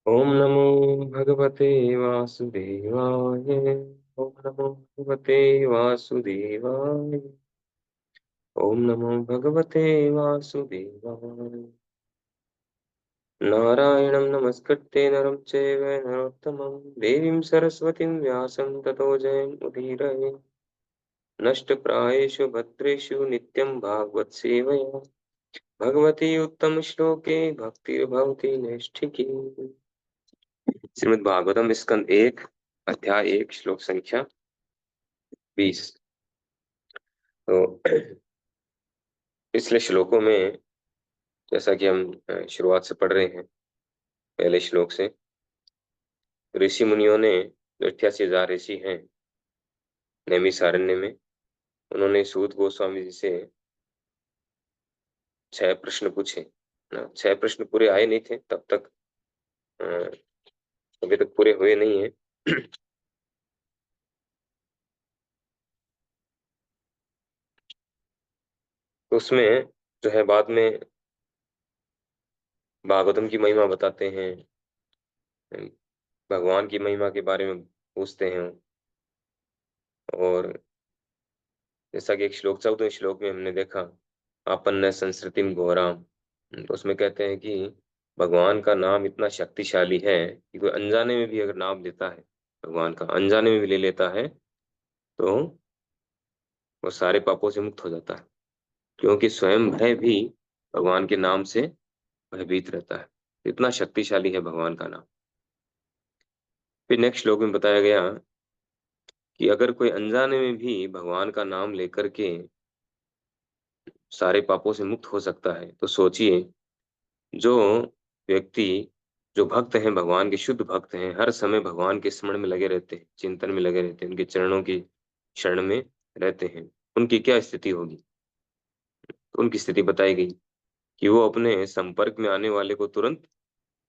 ओम नमो भगवते वासुदेवाय। ओम नमो भगवते वासुदेवाय। ओम नमो भगवते वासुदेवाय। नारायणं नमस्कृत्य नरं चैव नरोत्तमं देवीं सरस्वतीं व्यासं ततो जयमुदीरये। नष्टप्रायेषु भद्रेषु नित्यं भागवत सेवया भगवती उत्तम श्लोके भक्तिर्भवति नैष्ठिकी। श्रीमद् भागवतम स्कंद 1 अध्याय 1 श्लोक संख्या 20। तो पिछले श्लोकों में जैसा कि हम शुरुआत से पढ़ रहे हैं, पहले श्लोक से ऋषि मुनियों ने जो 88,000 ऋषि हैं नैमिषारण्य में, उन्होंने सूत गोस्वामी जी से 6 प्रश्न पूछे ना। 6 प्रश्न पूरे आए नहीं थे तब तक, अ, अभी तक पूरे हुए नहीं है। तो उसमें जो है बाद में भागवतम की महिमा बताते हैं, भगवान की महिमा के बारे में पूछते हैं। और जैसा कि एक श्लोक 14वें श्लोक में हमने देखा, आपन्न संस्कृतिम घोराम, तो उसमें कहते हैं कि भगवान का नाम इतना शक्तिशाली है कि कोई अनजाने में भी अगर नाम लेता है, भगवान का अनजाने में भी ले लेता है, तो वो सारे पापों से मुक्त हो जाता है, क्योंकि स्वयं भय भी भगवान के नाम से भयभीत रहता है। इतना शक्तिशाली है भगवान का नाम। फिर नेक्स्ट श्लोक में बताया गया कि अगर कोई अनजाने में भी भगवान का नाम लेकर के सारे पापों से मुक्त हो सकता है, तो सोचिए जो व्यक्ति, जो भक्त हैं, भगवान के शुद्ध भक्त हैं, हर समय भगवान के स्मरण में लगे रहते हैं, चिंतन में लगे रहते हैं, उनके चरणों की शरण में रहते हैं, उनकी क्या स्थिति होगी। तो उनकी स्थिति बताई गई कि वो अपने संपर्क में आने वाले को तुरंत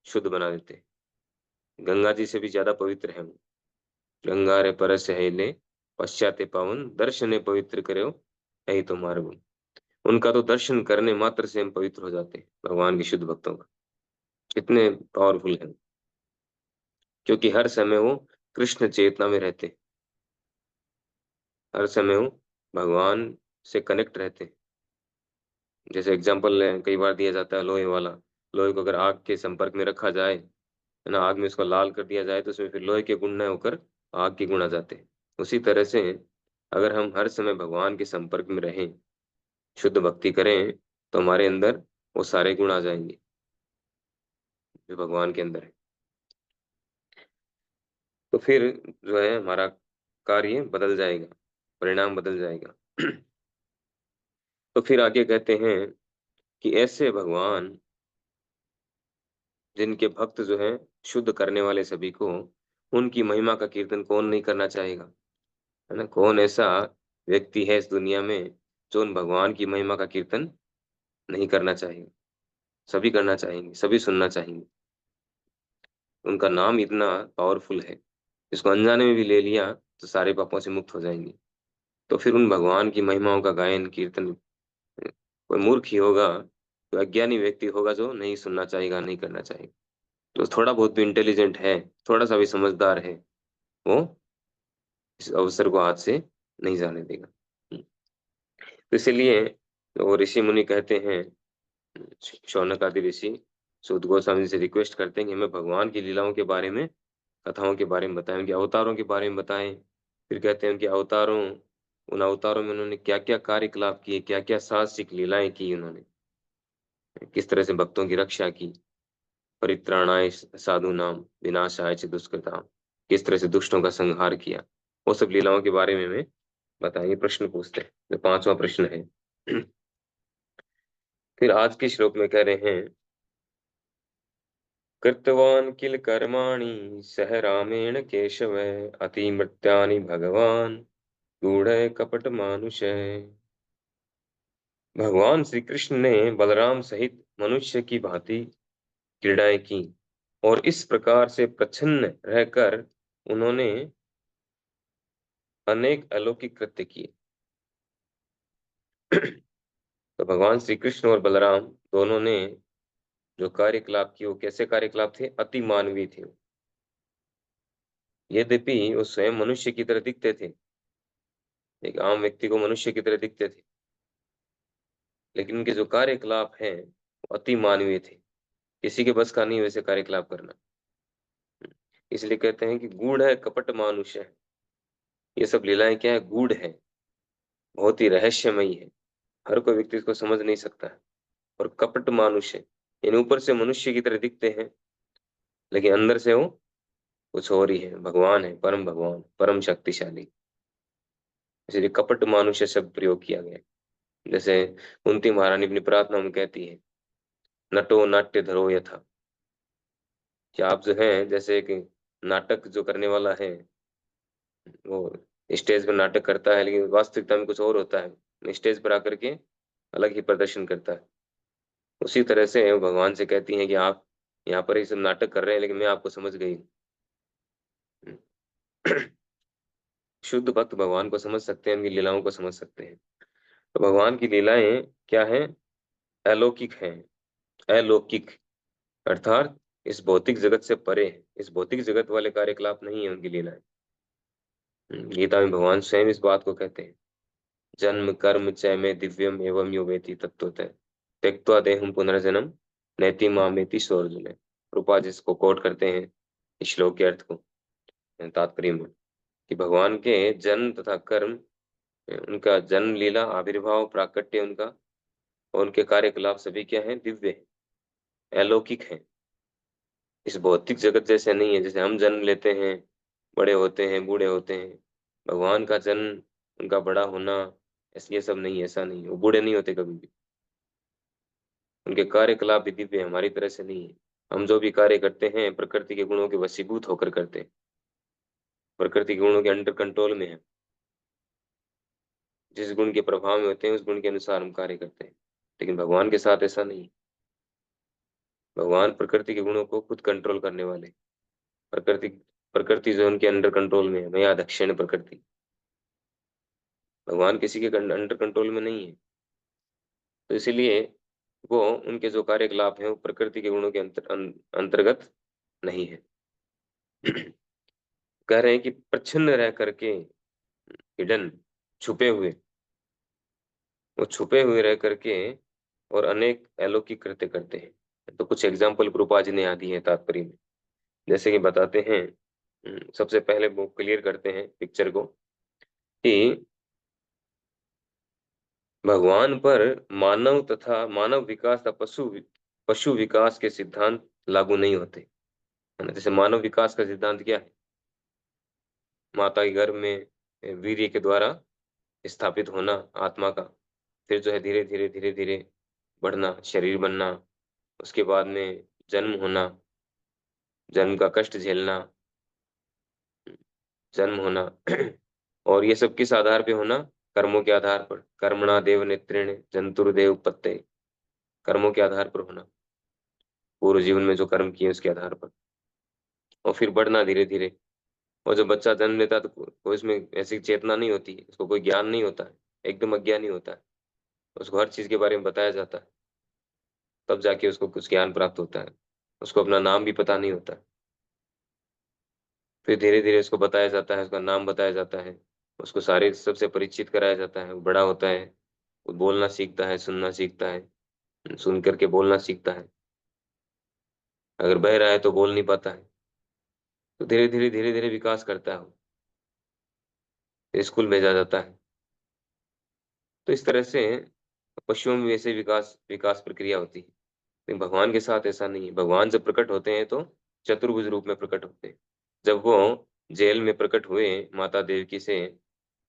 शुद्ध बना देते हैं। गंगा जी से भी ज्यादा पवित्र है वो। गंगा रे परस हेले पश्चाते पावन दर्शने पवित्र करो यही तो मार्ग। उनका तो दर्शन करने मात्र से हम पवित्र हो जाते हैं, भगवान के शुद्ध भक्तों का। कितने पावरफुल है, क्योंकि हर समय वो कृष्ण चेतना में रहते हैं, हर समय वो भगवान से कनेक्ट रहते हैं। जैसे एग्जाम्पल कई बार दिया जाता है लोहे वाला। लोहे को अगर आग के संपर्क में रखा जाए, है ना, आग में उसको लाल कर दिया जाए, तो उसमें फिर लोहे के गुण न होकर आग के गुण आ जाते हैं। उसी तरह से अगर हम हर समय भगवान के संपर्क में रहें, शुद्ध भक्ति करें, तो हमारे अंदर वो सारे गुण आ जाएंगे जो भगवान के अंदर है। तो फिर जो है हमारा कार्य बदल जाएगा, परिणाम बदल जाएगा। तो फिर आगे कहते हैं कि ऐसे भगवान, जिनके भक्त जो हैं शुद्ध करने वाले सभी को, उनकी महिमा का कीर्तन कौन नहीं करना चाहेगा, है ना। कौन ऐसा व्यक्ति है इस दुनिया में जो उन भगवान की महिमा का कीर्तन नहीं करना चाहेगा। सभी करना चाहेंगे, सभी सुनना चाहेंगे। उनका नाम इतना पावरफुल है, इसको अनजाने में भी ले लिया तो सारे पापों से मुक्त हो जाएंगे। तो फिर उन भगवान की महिमाओं का गायन कीर्तन कोई मूर्ख ही होगा, कोई अज्ञानी व्यक्ति होगा जो नहीं सुनना चाहेगा, नहीं करना चाहेगा। तो थोड़ा बहुत भी इंटेलिजेंट है, थोड़ा सा भी समझदार है, वो इस अवसर को हाथ से नहीं जाने देगा। तो इसलिए वो ऋषि मुनि कहते हैं, शौनक आदि ऋषि सूत गोस्वामी जी से रिक्वेस्ट करते हैं कि हमें भगवान की लीलाओं के बारे में, कथाओं के बारे में बताएं, उनके अवतारों के बारे में बताएं। फिर कहते हैं उनके अवतारों, उन अवतारों में उन्होंने क्या क्या कार्यकलाप किए, क्या क्या साहसिक लीलाएं की उन्होंने, किस तरह से भक्तों की रक्षा की, परित्राणाय साधु नाम विनाशाय च दुष्कृताम, किस तरह से दुष्टों का संहार किया, वो सब लीलाओं के बारे में हमें बताइए, प्रश्न पूछते हैं। जो 5वां प्रश्न है। फिर आज के श्लोक में कह रहे हैं, कृतवान किल कर्माणि सह रामेण केशव अतिमृत्यानि भगवान गूढ़ कपट मानुष। भगवान श्री कृष्ण ने बलराम सहित मनुष्य की भांति क्रीड़ाएं की, और इस प्रकार से प्रच्छन्न रहकर उन्होंने अनेक अलौकिक कृत्य किए। तो भगवान श्री कृष्ण और बलराम दोनों ने जो कार्यकलाप किए वो कैसे कार्यकलाप थे? अति मानवीय थे। यद्यपि वो स्वयं मनुष्य की तरह दिखते थे, एक आम व्यक्ति को मनुष्य की तरह दिखते थे, लेकिन उनके जो कार्यकलाप हैं, वो अति मानवीय थे। किसी के बस का नहीं वैसे कार्यकलाप करना। इसलिए कहते हैं कि गूढ़ है कपट मानुष है। ये सब लीलाएं क्या है? गूढ़ है, बहुत ही रहस्यमयी है। हर कोई व्यक्ति इसको समझ नहीं सकता है। और कपट मानुष है, यानी ऊपर से मनुष्य की तरह दिखते हैं, लेकिन अंदर से वो कुछ और ही है, भगवान है, परम भगवान, परम शक्तिशाली। इसलिए कपट मानुष्य शब्द प्रयोग किया गया है। जैसे कुंती महारानी अपनी प्रार्थना में कहती है, नटो नाट्य धरो यथा, कि आप जो है जैसे एक नाटक जो करने वाला है, वो स्टेज पर नाटक करता है लेकिन वास्तविकता में कुछ और होता है, स्टेज पर आकर के अलग ही प्रदर्शन करता है। उसी तरह से वो भगवान से कहती हैं कि आप यहाँ पर ये सब नाटक कर रहे हैं, लेकिन मैं आपको समझ गई हूँ। शुद्ध भक्त भगवान को समझ सकते हैं, उनकी लीलाओं को समझ सकते हैं। तो भगवान की लीलाएं क्या है? अलौकिक हैं। अलौकिक अर्थात इस भौतिक जगत से परे है, इस भौतिक जगत वाले कार्यकलाप नहीं है उनकी लीलाएं। गीता में भगवान स्वयं इस बात को कहते हैं, जन्म कर्म च में दिव्यम एवं यो वेति तत्वतः त्यक्त्वा देहं पुनर्जन्म नैति मामेति सोर्जुन। रूपा जिसको कोट करते हैं इस श्लोक के अर्थ को तात्पर्य में, कि भगवान के जन्म तथा कर्म, उनका जन्म लीला, आविर्भाव, प्राकट्य उनका, और उनके कार्यकलाप सभी क्या है? दिव्य है, अलौकिक है। इस भौतिक जगत जैसे नहीं है, जैसे हम जन्म लेते हैं, बड़े होते हैं, बूढ़े होते हैं। भगवान का जन्म, उनका बड़ा होना, ऐसे ये सब नहीं, ऐसा नहीं, वो बूढ़े नहीं होते कभी भी। उनके कार्यकलाप भी दिव्य है, हमारी तरह से नहीं है। हम जो भी कार्य करते हैं प्रकृति के गुणों के वशीभूत होकर करते हैं, प्रकृति के गुणों के अंडर कंट्रोल में है। जिस गुण के प्रभाव में होते हैं उस गुण के अनुसार हम कार्य करते हैं, लेकिन भगवान के साथ ऐसा नहीं है। भगवान प्रकृति के गुणों को खुद कंट्रोल करने वाले, प्रकृति प्रकृति जो उनके अंडर कंट्रोल में है, मैं दक्षिण प्रकृति। भगवान किसी के अंडर कंट्रोल में नहीं है। तो इसीलिए वो, उनके जो कार्यकलाप हैं वो प्रकृति के गुणों के अंतर्गत नहीं है। कह रहे हैं कि प्रच्छन्न रह करके, हिडन, छुपे हुए, वो छुपे हुए रह करके और अनेक अलौकिक कृत्य करते हैं। तो कुछ एग्जाम्पल प्रभुपाद जी ने यहाँ दी है तात्पर्य में। जैसे कि बताते हैं, सबसे पहले वो क्लियर करते हैं पिक्चर को, कि भगवान पर मानव तथा मानव विकास तथा पशु विकास के सिद्धांत लागू नहीं होते, है ना। जैसे मानव विकास का सिद्धांत क्या है? माता के गर्भ में वीर्य के द्वारा स्थापित होना आत्मा का, फिर जो है धीरे धीरे धीरे धीरे बढ़ना, शरीर बनना, उसके बाद में जन्म होना, जन्म का कष्ट झेलना, जन्म होना। और ये सब किस आधार पे होना? कर्मों के आधार पर। कर्मणा देव नेत्रेण जंतुर्देव पत्ते, कर्मों के आधार पर होना, पूर्व जीवन में जो कर्म किए उसके आधार पर। और फिर बढ़ना धीरे धीरे। और जब बच्चा जन्म लेता है तो कोई इसमें ऐसी चेतना नहीं होती है, उसको कोई ज्ञान नहीं होता है, एकदम अज्ञानी होता है। उसको हर चीज के बारे में बताया जाता है, तब जाके उसको कुछ ज्ञान प्राप्त होता है। उसको अपना नाम भी पता नहीं होता है। फिर धीरे धीरे उसको बताया जाता है, उसका नाम बताया जाता है, उसको सारे सबसे परिचित कराया जाता है। वो बड़ा होता है, वो बोलना सीखता है, सुनना सीखता है, सुन करके बोलना सीखता है। अगर बह रहा है तो बोल नहीं पाता है। तो धीरे धीरे विकास करता है वो, फिर स्कूल भेजा जाता है। तो इस तरह से पशुओं में वैसे विकास विकास प्रक्रिया होती है। लेकिन भगवान के साथ ऐसा नहीं है। भगवान जब प्रकट होते हैं तो चतुर्भुज रूप में प्रकट होते हैं। जब वो जेल में प्रकट हुए माता देवकी से,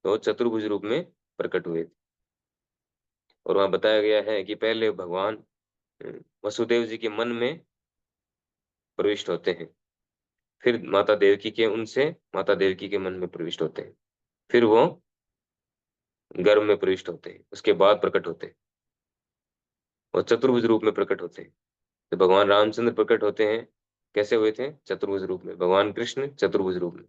तो चतुर्भुज रूप में प्रकट हुए थे। और वहां बताया गया है कि पहले भगवान वसुदेव जी के मन में प्रविष्ट होते हैं, फिर माता देवकी के उनसे माता देवकी के मन में प्रविष्ट होते हैं, फिर वो गर्भ में प्रविष्ट होते हैं, उसके बाद प्रकट होते हैं और चतुर्भुज रूप में प्रकट होते हैं। तो भगवान रामचंद्र प्रकट होते हैं, कैसे हुए थे? चतुर्भुज रूप में। भगवान कृष्ण चतुर्भुज रूप में।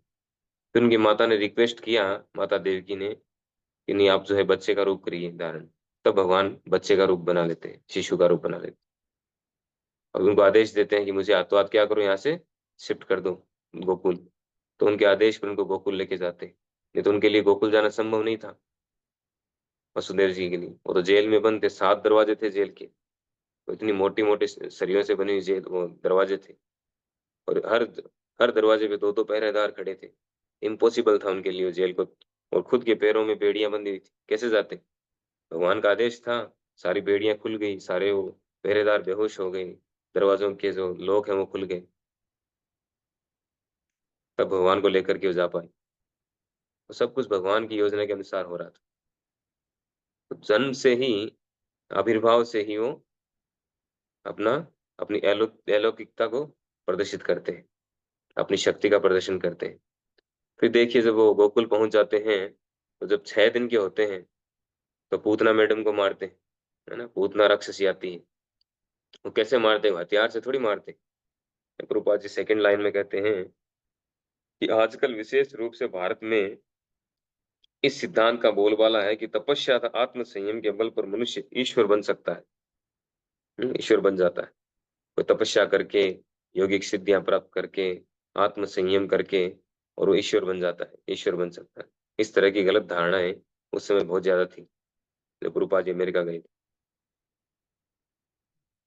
फिर उनकी माता ने रिक्वेस्ट किया, माता देवकी ने, कि नहीं आप जो है बच्चे का रूप करिए धारण। तब भगवान बच्चे का रूप बना लेते हैं, शिशु का रूप बना लेते हैं। अब उनको आदेश देते हैं कि मुझे हाथों हाथ क्या करो, यहाँ से शिफ्ट कर दो गोकुल। तो उनके आदेश पर उनको गोकुल लेके जाते हैं। नहीं तो उनके लिए गोकुल जाना संभव नहीं था, वसुदेव जी के लिए। वो तो जेल में बंद थे, 7 दरवाजे थे जेल के। तो इतनी मोटी मोटी सरियों से बनी हुई जेल, वो दरवाजे थे। और हर हर दरवाजे पे दो दो पहरेदार खड़े थे। इम्पॉसिबल था उनके लिए वो जेल को। और खुद के पैरों में बेड़ियां बंधी हुई थी, कैसे जाते? भगवान का आदेश था, सारी बेड़ियां खुल गई, सारे वो पहरेदार बेहोश हो गए, दरवाजों के जो लॉक हैं वो खुल गए, तब भगवान को लेकर के वो जा पाए। तो सब कुछ भगवान की योजना के अनुसार हो रहा था। तो जन्म से ही, आविर्भाव से ही वो अपना अपनी अलौकिकता को प्रदर्शित करते हैं, अपनी शक्ति का प्रदर्शन करते हैं। फिर देखिए जब वो गोकुल पहुंच जाते हैं, तो जब 6 दिन के होते हैं, तो पूतना मैडम को मारते हैं, है ना, पूतना राक्षसी आती है। वो कैसे मारते हैं? हथियार से थोड़ी मारते हैं। प्रभुपाद जी सेकंड लाइन में कहते हैं कि आजकल विशेष रूप से भारत में इस सिद्धांत का बोलबाला है कि तपस्या तथा आत्म संयम के बल पर मनुष्य ईश्वर बन सकता है। ईश्वर बन जाता है कोई तपस्या करके, योगिक सिद्धियां प्राप्त करके, आत्म संयम करके, और वो ईश्वर बन जाता है, ईश्वर बन सकता है। इस तरह की गलत धारणाएं उस समय बहुत ज्यादा थी जब गुरुपाद जी अमेरिका गए थे।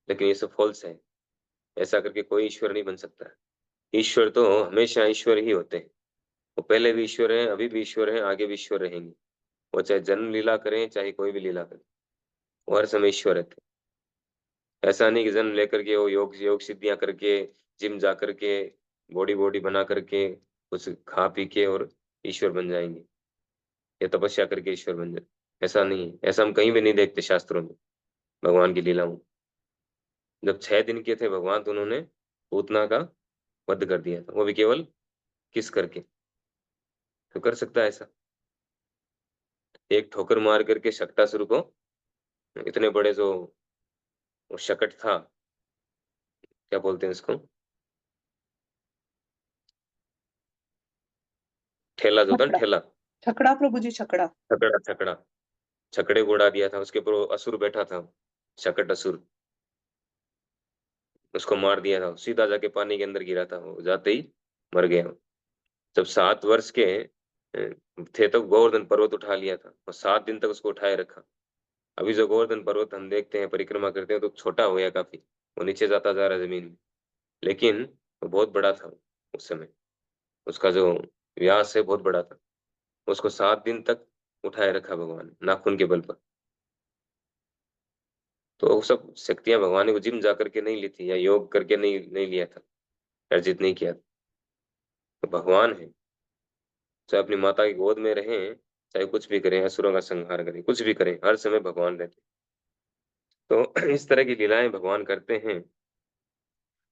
लेकिन ये सब फॉल्स है। ऐसा करके कोई ईश्वर नहीं बन सकता है। ईश्वर तो हमेशा ईश्वर ही होते हैं। वो पहले भी ईश्वर हैं, अभी भी ईश्वर हैं, आगे भी ईश्वर रहेंगे। वो चाहे जन्म लीला करें, चाहे कोई भी लीला करें, वो हर समय ईश्वर रहते हैं। ऐसा नहीं कि जन्म लेकर के वो योग योग सिद्धियां करके, जिम जा करके, बॉडी बॉडी बना करके, कुछ खा पी के और ईश्वर बन जाएंगे, या तपस्या करके ईश्वर बन जाए। ऐसा नहीं है, ऐसा हम कहीं भी नहीं देखते शास्त्रों में, भगवान की लीलाओं। जब 6 दिन के थे भगवान, तो उन्होंने पूतना का वध कर दिया था, वो भी केवल किस करके। तो कर सकता है ऐसा? एक ठोकर मार करके शक्टासुर को, इतने बड़े जो वो शकट था, क्या बोलते हैं उसको, ठेला जो था ना, छकड़ा। ठेला, छकड़ा प्रभु जी, छकड़ा। छकड़ा छकड़ा, छकड़े को उड़ा दिया था। उसके ऊपर वो असुर बैठा था, शकट असुर, उसको मार दिया था। सीधा जाके पानी के अंदर गिरा था, वो जाते ही मर गया। जब 7 वर्ष के थे, तब गोवर्धन पर्वत उठा लिया था, और 7 दिन तक उसको उठाए रखा। अभी जो गोवर्धन पर्वत हम देखते हैं, परिक्रमा करते हैं, तो छोटा हो गया काफी, वो नीचे जाता जा रहा है जमीन में। लेकिन वो बहुत बड़ा था उस समय, उसका जो व्यास है बहुत बड़ा था। उसको 7 दिन तक उठाए रखा भगवान ने, नाखून के बल पर। तो वो सब शक्तियां भगवान ने को जिम जा करके नहीं ली थी, या योग करके नहीं नहीं लिया था, अर्जित नहीं किया था। तो भगवान है, चाहे अपनी माता की गोद में रहें, चाहे कुछ भी करें, असुरों का संहार करें, कुछ भी करें, हर समय भगवान रहते हैं। तो इस तरह की लीलाएं भगवान करते हैं।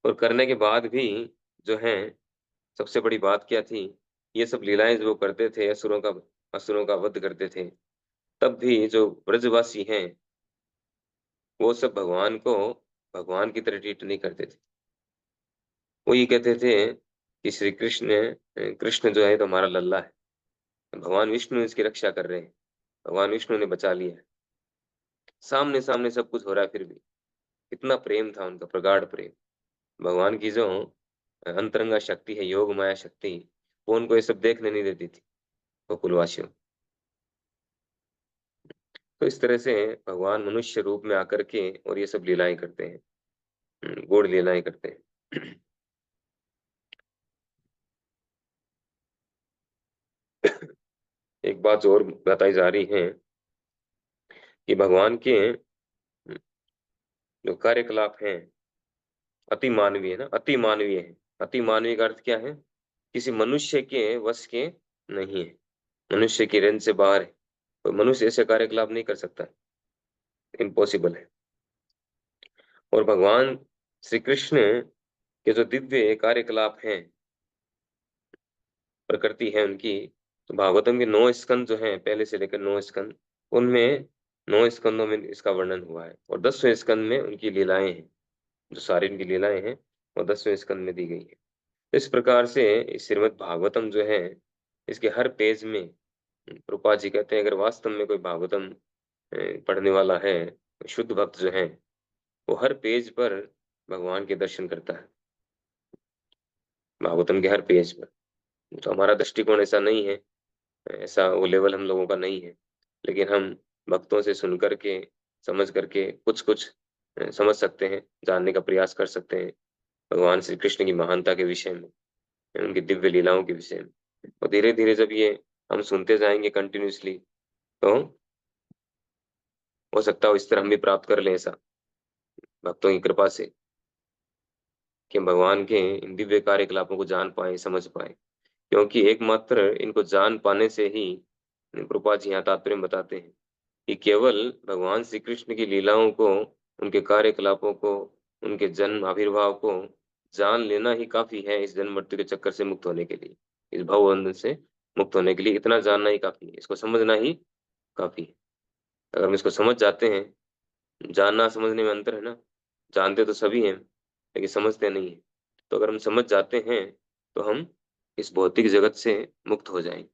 और करने के बाद भी जो है, सबसे बड़ी बात क्या थी? ये सब लीलाएं जो वो करते थे, असुरों का वध करते थे, तब भी जो ब्रजवासी हैं, वो सब भगवान को भगवान की तरह ट्रीट नहीं करते थे। वो ये कहते थे कि श्री कृष्ण, कृष्ण जो है तो हमारा लल्ला है, भगवान विष्णु इसकी रक्षा कर रहे हैं, भगवान विष्णु ने बचा लिया है। सामने सामने सब कुछ हो रहा है, फिर भी कितना प्रेम था उनका, प्रगाढ़ प्रेम। भगवान की जो अंतरंगा शक्ति है, योग माया शक्ति, वो उनको ये सब देखने नहीं देती थी, गोकुलवासियों। तो इस तरह से भगवान मनुष्य रूप में आकर के और ये सब लीलाएं करते हैं, गूढ़ लीलाएं करते हैं। एक बात और बताई जा रही है कि भगवान के जो कार्यकलाप हैं, अति मानवीय है ना, अति मानवीय है। अति मानवीय का अर्थ क्या है? किसी मनुष्य के वश के नहीं है, मनुष्य की रेंज से बाहर है। कोई मनुष्य ऐसे कार्यकलाप नहीं कर सकता, इम्पॉसिबल है। और भगवान श्री कृष्ण के जो दिव्य कार्यकलाप हैं, प्रकृति है उनकी, तो भागवतम के 9 स्कंद जो हैं, पहले से लेकर 9 स्कंद, उनमें 9 स्कंदों में इसका वर्णन हुआ है। और 10वें स्कंद में उनकी लीलाएं हैं, जो सारी इनकी लीलाएं हैं, वो 10वें स्कंद में दी गई है। इस प्रकार से इस श्रीमद् भागवतम जो है, इसके हर पेज में प्रभुपाद जी कहते हैं, अगर वास्तव में कोई भागवतम पढ़ने वाला है, शुद्ध भक्त जो है, वो हर पेज पर भगवान के दर्शन करता है भागवतम के हर पेज पर। तो हमारा दृष्टिकोण ऐसा नहीं है, ऐसा वो लेवल हम लोगों का नहीं है, लेकिन हम भक्तों से सुन करके, समझ करके कुछ कुछ समझ सकते हैं, जानने का प्रयास कर सकते हैं भगवान श्री कृष्ण की महानता के विषय में, उनकी दिव्य लीलाओं के विषय में। और धीरे धीरे जब ये हम सुनते जाएंगे कंटिन्यूसली, तो हो सकता है इस तरह हम भी प्राप्त कर लें ऐसा, भक्तों की कृपा से, कि हम भगवान के इन दिव्य कार्यकलापों को जान पाए, समझ पाए। क्योंकि एकमात्र इनको जान पाने से ही, प्रभुपाद जी यहाँ तात्पर्य में बताते हैं कि केवल भगवान श्री कृष्ण की लीलाओं को, उनके कार्यकलापों को, उनके जन्म आविर्भाव को जान लेना ही काफी है इस जन्म मृत्यु के चक्कर से मुक्त होने के लिए, इस भवबंधन से मुक्त होने के लिए इतना जानना ही काफी है, इसको समझना ही काफी है। अगर हम इसको समझ जाते हैं, जानना समझने में अंतर है ना, जानते तो सभी हैं लेकिन समझते नहीं है। तो अगर हम समझ जाते हैं तो हम इस भौतिक जगत से मुक्त हो जाएंगे,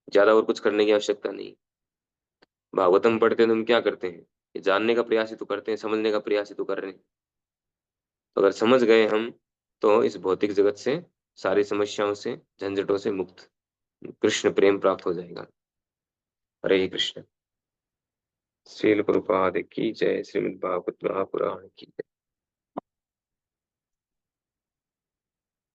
ज्यादा और कुछ करने की आवश्यकता नहीं। भागवतम पढ़ते हैं तो हम क्या करते हैं, ये जानने का प्रयास ही तो करते हैं, समझने का प्रयास ही तो कर रहे हैं। तो अगर समझ गए हम, तो इस भौतिक जगत से, सारी समस्याओं से, झंझटों से मुक्त, कृष्ण प्रेम प्राप्त हो जाएगा। हरे कृष्ण। श्रील प्रभुपाद की जय। श्रीमद् भागवत महापुराण की जय।